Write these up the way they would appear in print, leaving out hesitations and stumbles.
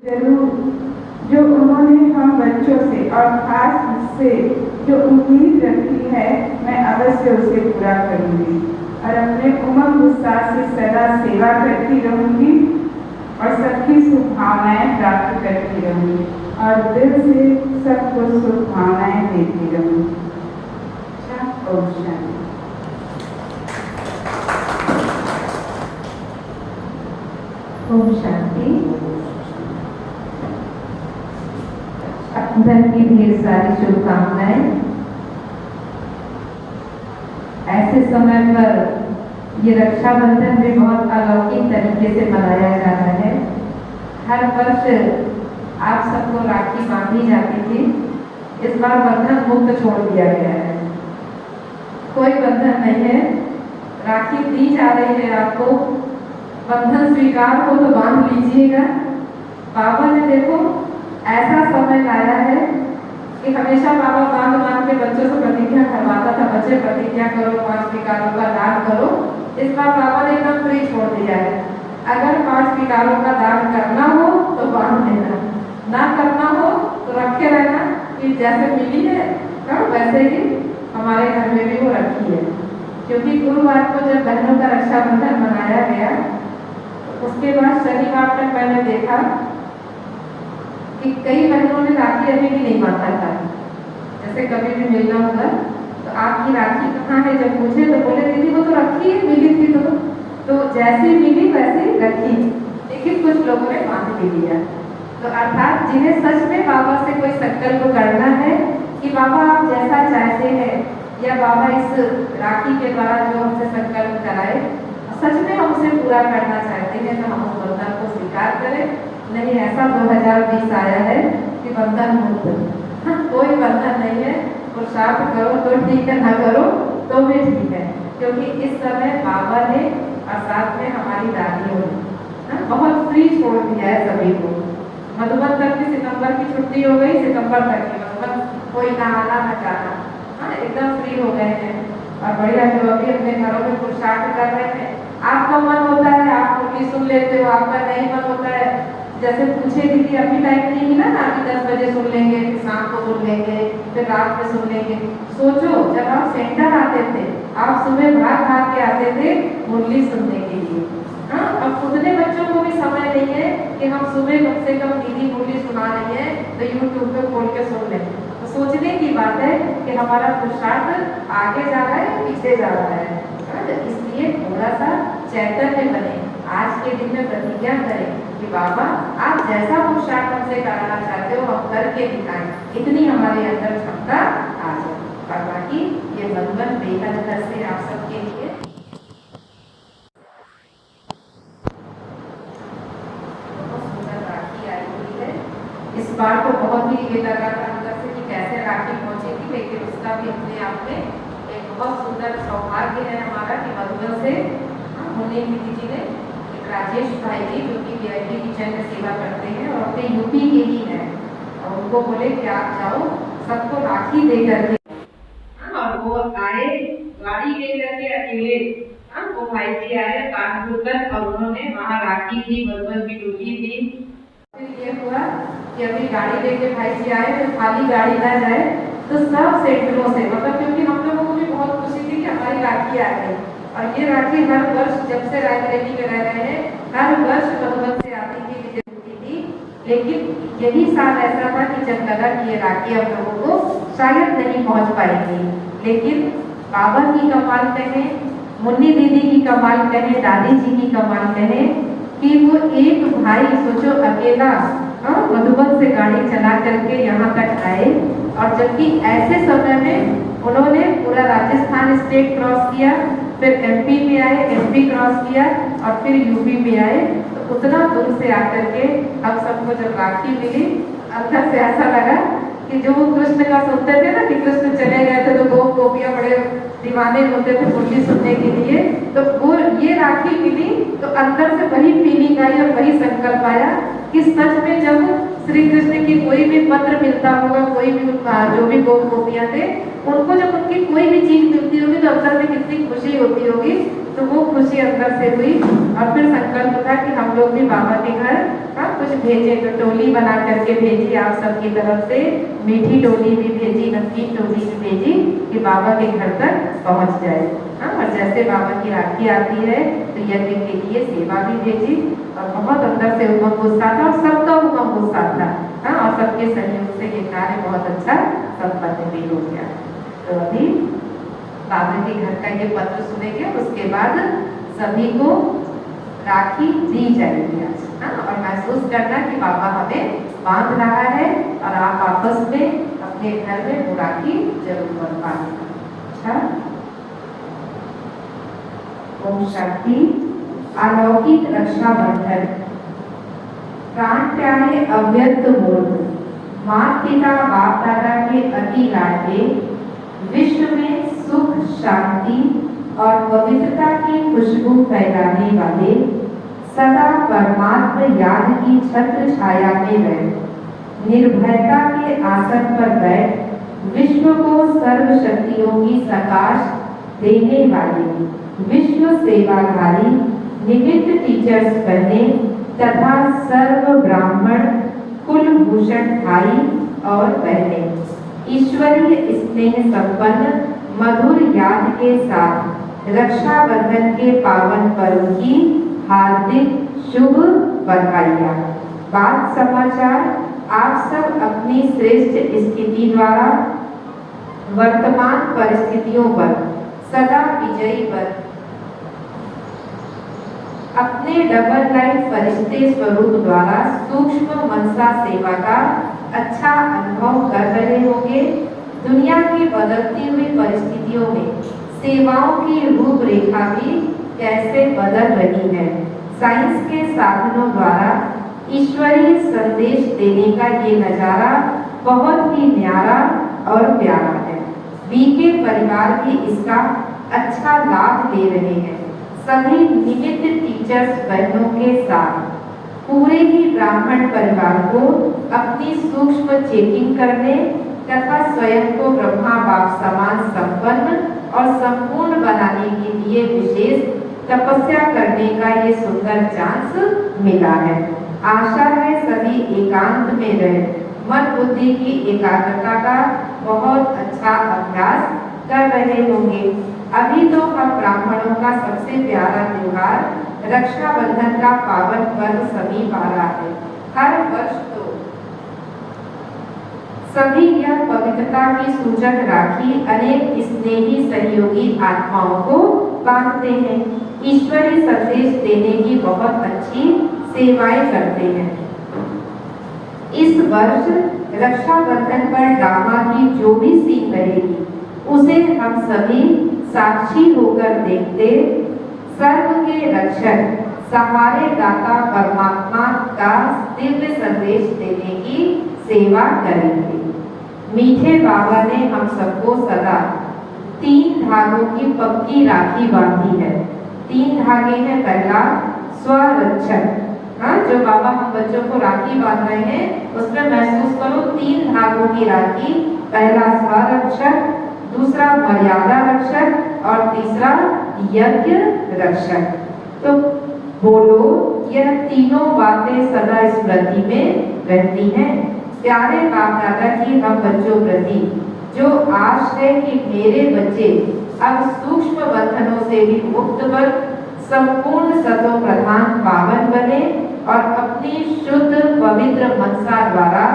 जरूर जो उन्होंने हम बच्चों से और खास मुझसे जो उम्मीद रखी है, मैं अवश्य उसे पूरा करूंगी और अपने उमंग उत्साह से सदा सेवा करती रहूंगी और सबकी शुभभावनाएं प्राप्त करती रहूंगी और दिल से सबको शुभभावनाएं देती रहूंगी। ओम शांति। ओम शांति। धन की ढेर सारी शुभकामनाएं। ऐसे समय पर ये रक्षाबंधन भी बहुत अलौकिक तरीके से मनाया जाता है। हर वर्ष आप सबको राखी बांधी जाती थी, इस बार बंधन मुक्त छोड़ दिया गया है। कोई बंधन नहीं है, राखी दी जा रही है आपको। बंधन स्वीकार हो तो बांध लीजिएगा। बाबा ने देखो ऐसा समय लाया है कि हमेशा बाबा बांध के बच्चों से प्रतिज्ञा करवाता था, बच्चे प्रतिज्ञा करो, 5 विकारों का दान करो। इस बार बाबा ने एकदम फ्री छोड़ दिया है। अगर 5 विकारों का दान करना हो तो बांध लेना, ना करना हो तो रखे रहना कि जैसे मिली है करो, वैसे ही हमारे घर में भी वो रखी है। क्योंकि गुरुवार को जब बहनों का रक्षाबंधन मनाया गया, उसके बाद शनिवार तक मैंने देखा कि कई बहनों ने राखी अभी भी नहीं बांधा था। जैसे कभी भी मिलना होगा तो आपकी राखी कहाँ है, जब पूछे तो बोले दीदी वो तो रखी है, मिली थी तो जैसी मिली वैसे रखी, लेकिन कुछ लोगों ने बांध भी दिया। तो अर्थात जिन्हें सच में बाबा से कोई संकल्प करना है कि बाबा आप जैसा चाहते हैं, या बाबा इस राखी के द्वारा जो हमसे संकल्प कराए सच में हम उसे पूरा करना चाहते हैं, तो हम उस बंधन को स्वीकार करें। नहीं ऐसा 2020 आया है कि बंधन मुक्त, कोई बंधन नहीं है। पुरुषार्थ करो तो ठीक है, ना करो तो भी ठीक है, क्योंकि इस समय बाबा ने और साथ में हमारी दादियों ने बहुत फ्री छोड़ दिया है सभी को। मधुबन तक की सितंबर की छुट्टी हो गई, सितंबर तक की मधुबन कोई ना आना न जाना, एकदम फ्री हो गए हैं। और बढ़िया जो अभी अपने घरों में पुरुषार्थ कर रहे हैं, आपका मन होता है आप मुरली सुन लेते हो, आपका नहीं मन होता है जैसे पूछे दीदी अभी टाइम नहीं मिला ना, अभी 10 बजे सुन लेंगे, फिर शाम को सुन लेंगे, फिर रात में सुन लेंगे। सोचो जब आप सेंटर आते थे, आप सुबह भाग के आते थे मुरली सुनने के लिए। अब उतने बच्चों को भी समय नहीं है कि हम सुबह कम से कम दीदी मुरली सुना रही है तो यूट्यूब पे खोल के सुन लें। तो सोचने की बात है कि हमारा पुरुषार्थ आगे जा रहा है पीछे जा रहा है। इसलिए थोड़ा सा चैतन्य बने, आज के दिन में प्रतिज्ञा करें कि बाबा आप जैसा पुरुषार्थ हमसे कराना चाहते हो हम करके दिखाएं, इतनी हमारे अंदर क्षमता आ जाए। और बाकी ये बंधन बेहद घर से आप सबके लिए बहुत सुंदर राखी आई हुई है। इस बार तो बहुत ही ये लगा था अंदर से कि कैसे राखी पहुंचेगी, लेकिन उसका भी अपने आप में एक बहुत सुंदर सौभाग्य है हमारा कि मधुबन से मुन्नी दीदी जी ने राजेश भाई जी जो कि VIP किचन में सेवा करते हैं और अपने यूपी के ही हैं, और उनको बोले कि आप जाओ सबको राखी दे करके, और वो आए गाड़ी ले करके अकेले। वो भाई जी आए कानपुर तक और उन्होंने वहाँ राखी दी, बलबल की डोली दी। फिर ये हुआ कि अभी गाड़ी लेके भाई जी आए तो खाली गाड़ी ना जाए, तो सब सेंटरों से, मतलब क्योंकि हम लोगों को भी बहुत खुशी थी कि हमारी राखी आ गई। और ये राखी हर वर्ष जब से रायबरेली में रह रहे हैं हर वर्ष मधुबन से आती थी, विजय होती थी। लेकिन यही साल ऐसा था कि जब लगा कि ये राखी हम लोगों को शायद नहीं पहुंच पाएगी, लेकिन बाबा की कमाल कहें, मुन्नी दीदी की कमाल कहें, दादी जी की कमाल कहें कि वो एक भाई सोचो अकेला मधुबन से गाड़ी चला करके यहाँ तक आए, और जबकि ऐसे समय में उन्होंने पूरा राजस्थान स्टेट क्रॉस किया, फिर MP में आए, MP क्रॉस किया और फिर UP में आए। उतना दूर से आकर के हम सबको जब राखी मिली अंदर से ऐसा लगा कि जो कृष्ण का सुनते थे ना कि कृष्ण चले गए थे तो गोप गोपियां बड़े दीवाने होते थे मुरली सुनने के लिए, तो वो ये राखी मिली तो अंदर से वही फीलिंग आई और वही संकल्प आया कि सच में जब श्री कृष्ण की कोई भी पत्र मिलता होगा, कोई भी जो भी गोप गोपियां थे उनको जब उनकी कोई भी चीज मिलती होगी तो अंदर में कितनी खुशी होती होगी। तो वो खुशी अंदर से हुई और फिर संकल्प था कि हम लोग भी बाबा के घर कुछ भेजे, तो टोली बना करके भेजी आप सबकी तरफ से, मीठी टोली भी भेजी, नमकीन टोली भी भेजी कि बाबा के घर तक पहुंच जाए। और जैसे बाबा की राखी आती है तो यज्ञ के लिए सेवा भी भेजी और बहुत अंदर से उमंग उत्साह था और सबका उमंग उत्साह था। और सबके सहयोग से ये कार्य बहुत अच्छा संपन्न भी हो गया। तो अभी बाबा के घर का ये पत्र सुनेंगे, उसके बाद सभी को राखी दी जाएगी आज। और महसूस करना कि बाबा हमें बांध रहा है और आप आपस में अपने घर में वो राखी जरूर बंधवाइए। अच्छा, ओम शांति। अलौकिक रक्षाबंधन। प्राण प्यारे अव्यक्त मूर्त, माता पिता बाप दादा के अति लाडले, विश्व में सुख शांति और पवित्रता की खुशबू फैलाने वाले, सदा परमात्मा याद की छत्र छाया में रह, निर्भयता के आसन पर बैठ विश्व को सर्व शक्तियों की सकाश देने वाले, विश्व सेवाधारी निमित्त टीचर्स बने तथा सर्व ब्राह्मण कुलभूषण भाई और बहने, ईश्वरीय स्नेह संपन्न मधुर याद के साथ रक्षाबंधन के पावन पर्व की हार्दिक शुभ बधाइयाँ। बात समाचार, आप सब अपनी श्रेष्ठ स्थिति द्वारा वर्तमान परिस्थितियों पर सदा विजयी बन अपने डबल लाइट फरिश्ते स्वरूप द्वारा सूक्ष्म मनसा सेवा का अच्छा अनुभव कर रहे होंगे। दुनिया की बदलती हुई परिस्थितियों में सेवाओं की रूपरेखा भी कैसे बदल रही है। साइंस के साधनों द्वारा ईश्वरीय संदेश देने का ये नजारा बहुत ही न्यारा और प्यारा है। बीके परिवार भी इसका अच्छा लाभ ले रहे हैं। सभी निमित्त टीचर्स बहनों के साथ पूरे ही ब्राह्मण परिवार को अपनी सूक्ष्म चेकिंग करने तथा स्वयं को ब्रह्मा बाप समान संपन्न और संपूर्ण बनाने के लिए विशेष तपस्या करने का ये सुंदर चांस मिला है। आशा है सभी एकांत में रहे मन बुद्धि की एकाग्रता का बहुत अच्छा अभ्यास कर रहे होंगे। अभी तो हम ब्राह्मणों का सबसे प्यारा त्योहार रक्षाबंधन का पावन पर्व समीप आ रहा है। हर वर्ष तो सभी यह पवित्रता की सूचक राखी अनेक स्नेही सहयोगी आत्माओं को बांधते हैं, ईश्वरीय संदेश देने की बहुत अच्छी सेवाएं करते हैं। इस वर्ष रक्षाबंधन पर ड्रामा की जो भी सीन रहेगी उसे हम सभी साक्षी होकर देखते सर्व के रक्षक सहारे दाता परमात्मा का दिव्य संदेश देने की सेवा करेंगे। मीठे बाबा ने हम सबको सदा 3 धागों की पक्की राखी बांधी है। 3 धागे हैं। पहला स्वरक्षक, जो बाबा हम बच्चों को राखी बांध रहे हैं उसमें महसूस करो 3 धागों की राखी। पहला स्वरक्षक, दूसरा मर्यादा रक्षक और तीसरा यज्ञ रक्षक। तो बोलो, यह तीनों बातें सदा स्मृति में रहती हैं। प्यारे बाप दादा की हम बच्चों प्रति जो आश है कि मेरे बच्चे अब सूक्ष्म बंधनों से भी मुक्त बन संपूर्ण सतो प्रधान पावन बने और अपनी शुद्ध पवित्र मनसा द्वारा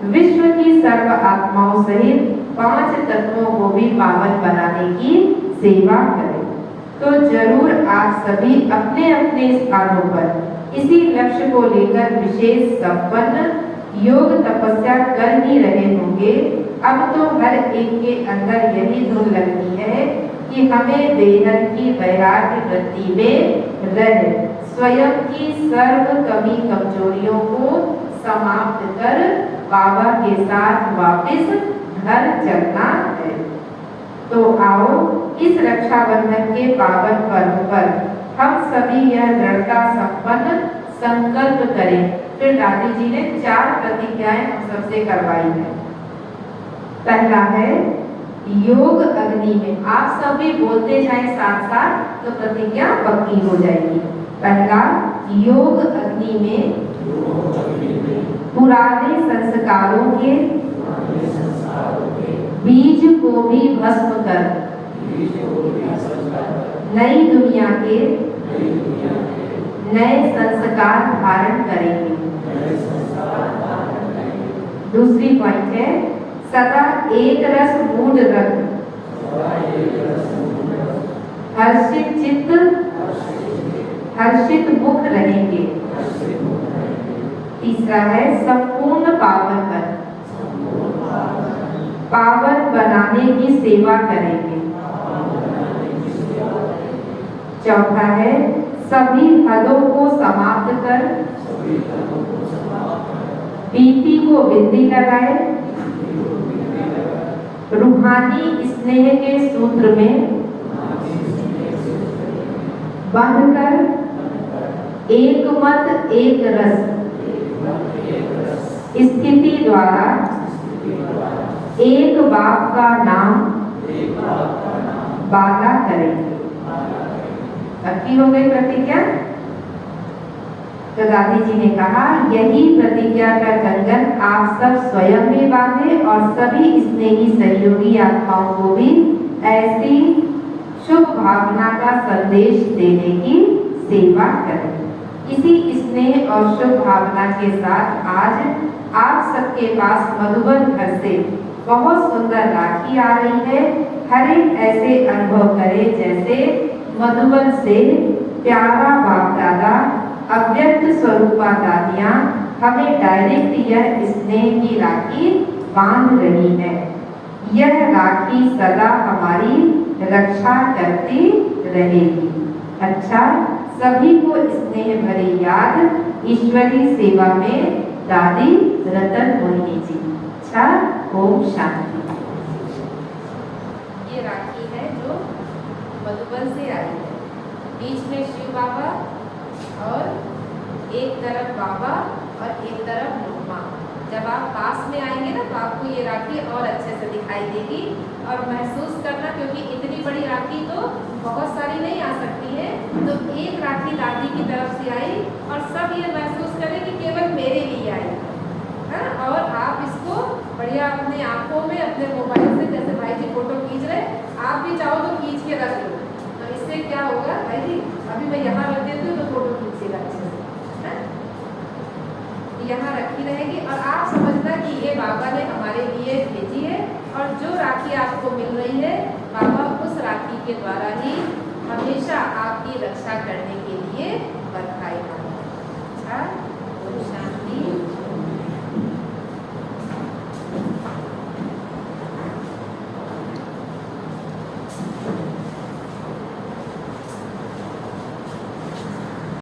विश्व की सर्व आत्माओं सहित 5 तत्वों को भी पावन बनाने की सेवा करें। तो जरूर आप सभी अपने अपने स्थानों पर इसी लक्ष्य को लेकर विशेष संपन्न योग तपस्या कर ही रहे होंगे। अब तो हर एक के अंदर यही धुन लगती है कि हमें बेहद की वैराग्य वृत्ति में रह स्वयं की सर्व कमी कमजोरियों को समाप्त कर बाबा के साथ वापस घर चलना है। तो आओ इस रक्षाबंधन के पावन पर्व पर हम सभी यह दृढ़ता संपन्न संकल्प करें। फिर दादी जी ने 4 प्रतिज्ञाएं हम सबसे करवाई है। पहला है योग अग्नि में। आप सभी बोलते जाएं साथ साथ तो प्रतिज्ञा पक्की हो जाएगी। पहला, योग अग्नि में पुराने संस्कारों के बीज को भी भस्म कर नई दुनिया के नए संस्कार धारण करेंगे। दूसरी पॉइंट है सदा एक रस मूड रख हर्षित चित्त हर्षित मुख रहेंगे। तीसरा है संपूर्ण पावन कर पावन बनाने की सेवा करेंगे। चौथा है सभी हदों को समाप्त कर बीती को बिंदी लगाए रूहानी स्नेह के सूत्र में बंध कर एक मत एक रस स्थिति द्वारा एक बाप का नाम बाला करेंगे। पक्की हो गई प्रतिज्ञा। तो दादी जी ने कहा यही प्रतिज्ञा का कंगन आप सब स्वयं में बांधे और सभी स्नेही सहयोगी आत्माओं को भी ऐसी शुभ भावना का संदेश देने की सेवा करें। इसी स्नेह और शुभ भावना के साथ आज आप सबके पास मधुबन घर से बहुत सुंदर राखी आ रही है। हर एक ऐसे अनुभव करे जैसे मधुबन से प्यारा बाप दादा अव्यक्त स्वरूपा दादियाँ हमें डायरेक्ट यह स्नेह की राखी बांध रही है। यह राखी सदा हमारी रक्षा करती रहेगी। अच्छा, सभी को स्नेह भरी याद ईश्वरी सेवा में दादी रतन मोहिनी जी। अच्छा, ओम शांति। ये राखी है जो मधुबन से आई है। बीच में शिव बाबा और एक तरफ बाबा और एक तरफ नुमा। जब आप पास में आएंगे ना तो आपको ये राखी और अच्छे से दिखाई देगी और महसूस करना, क्योंकि इतनी बड़ी राखी तो बहुत सारी नहीं आ सकती है। तो एक राखी दादी की तरफ से आई और सब ये महसूस करें कि केवल मेरे लिए आई है। और आप इसको बढ़िया अपने आंखों में अपने मोबाइल से, जैसे भाई जी फोटो खींच रहे, आप भी चाहो तो खींच के रख लो। तो इससे क्या होगा भाई जी, अभी मैं यहाँ रख देती हूँ तो फोटो खींचेगा अच्छे से। यहाँ रखी रहेगी और आप समझना कि ये बाबा ने हमारे लिए भेजी है और जो राखी आपको मिल रही है बाबा उस राखी के द्वारा ही हमेशा आपकी रक्षा करने के लिए बरखाएगा। अच्छा।